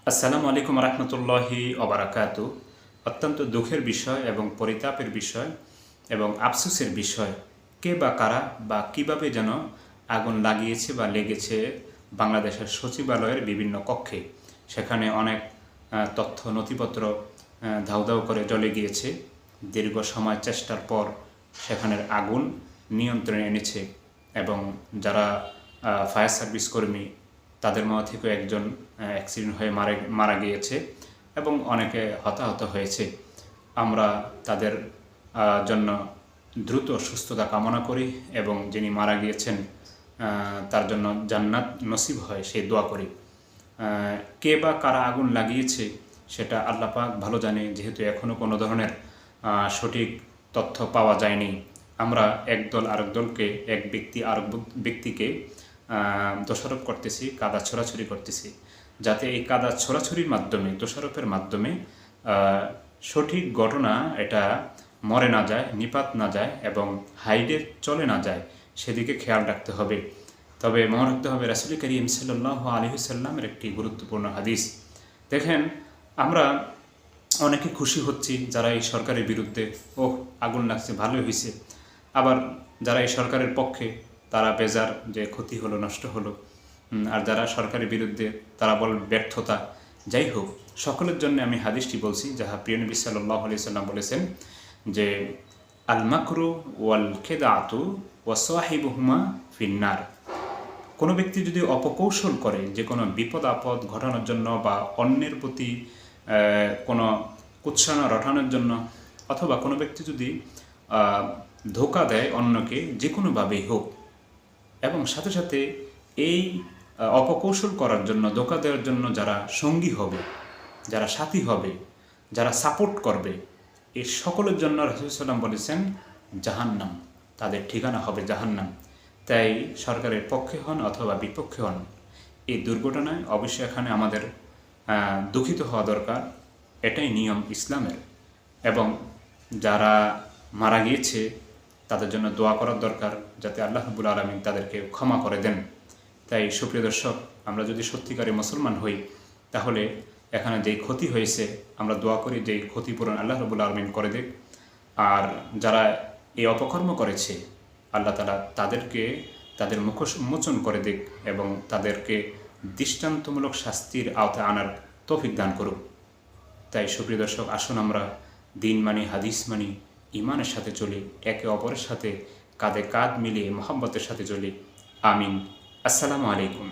আসসালামু আলাইকুম রহমতুল্লাহি ওবারাকাতু। অত্যন্ত দুঃখের বিষয় এবং পরিতাপের বিষয় এবং আফসোসের বিষয়, কে বা কারা বা কিভাবে যেন আগুন লাগিয়েছে বা লেগেছে বাংলাদেশের সচিবালয়ের বিভিন্ন কক্ষে। সেখানে অনেক তথ্য নথিপত্র ধাউ ধাউ করে জ্বলে গিয়েছে। দীর্ঘ সময় চেষ্টার পর সেখানের আগুন নিয়ন্ত্রণে এনেছে এবং যারা ফায়ার সার্ভিস কর্মী তাদের মধ্যে থেকেও একজন অ্যাক্সিডেন্ট হয়ে মারা গিয়েছে এবং অনেকে হতাহত হয়েছে। আমরা তাদের জন্য দ্রুত সুস্থতা কামনা করি এবং যিনি মারা গিয়েছেন তার জন্য জান্নাত নসিব হয় সেই দোয়া করি। কে বা কারা আগুন লাগিয়েছে সেটা আল্লাহ পাক ভালো জানে, যেহেতু এখনও কোনো ধরনের সঠিক তথ্য পাওয়া যায়নি। আমরা একদল আরেক দলকে, এক ব্যক্তি আরেক ব্যক্তিকে দোষারোপ করতেছি, কাদা ছোড়াছড়ি করতেছি, যাতে এই কাদা ছোড়াছড়ির মাধ্যমে, দোষারোপের মাধ্যমে সঠিক ঘটনা এটা মরে না যায়, নিপাত না যায় এবং হাইডে চলে না যায়, সেদিকে খেয়াল রাখতে হবে। তবে মনে রাখতে হবে রাসূল করিম সাল্লাল্লাহু আলাইহি ওয়াসাল্লামের একটি গুরুত্বপূর্ণ হাদিস। দেখেন, আমরা অনেকে খুশি হচ্ছি যারা এই সরকারের বিরুদ্ধে, আগুন লাগছে ভালোই হয়েছে, আবার যারা এই সরকারের পক্ষে তারা বেজার যে ক্ষতি হলো, নষ্ট হলো। আর যারা সরকারের বিরুদ্ধে তারা বল ব্যর্থতা। যাই হোক, সকলের জন্য আমি হাদিসটি বলছি, যাহা প্রিয় নবী সাল্লাল্লাহু আলাইহি সাল্লাম বলেছেন যে আল মাকরু ওয়াল খেদাআতু ওয়া সাহিবুহুমা ফিন্নার। কোনো ব্যক্তি যদি অপকৌশল করে যে কোনো বিপদ আপদ ঘটানোর জন্য বা অন্যের প্রতি কোনো কুৎসানা রটানোর জন্য, অথবা কোনো ব্যক্তি যদি ধোঁকা দেয় অন্যকে যে কোনোভাবেই হোক, এবং সাথে সাথে এই অপকৌশল করার জন্য, ধোঁকা দেওয়ার জন্য যারা সঙ্গী হবে, যারা সাথী হবে, যারা সাপোর্ট করবে, এই সকলের জন্য রাসূল সাল্লাম বলেছেন জাহান্নাম, তাদের ঠিকানা হবে জাহান্নাম। তাই সরকারের পক্ষে হন অথবা বিপক্ষে হন, এই দুর্ঘটনায় অবশ্যই এখানে আমাদের দুঃখিত হওয়া দরকার। এটাই নিয়ম ইসলামের। এবং যারা মারা গিয়েছে তাদের জন্য দোয়া করার দরকার, যাতে আল্লাহ রাব্বুল আলামিন তাদেরকে ক্ষমা করে দেন। তাই সুপ্রিয় দর্শক, আমরা যদি সত্যিকারের মুসলমান হই, তাহলে এখানে যেই ক্ষতি হয়েছে আমরা দোয়া করি যেই ক্ষতিপূরণ আল্লাহ রাব্বুল আলামিন করে দেখ। আর যারা এই অপকর্ম করেছে আল্লাহ তাআলা তাদেরকে তাদের মুখোশ উন্মোচন করে দেখ এবং তাদেরকে দৃষ্টান্তমূলক শাস্তির আওতায় আনার তৌফিক দান করুক। তাই সুপ্রিয় দর্শক, আসুন আমরা দিন মানি, হাদিস মানি, ইমানের সাথে চলি, একে অপরের সাথে কাঁধে কাঁধ মিলিয়ে মহব্বতের সাথে চলি। আমিন। আসসালামু আলাইকুম।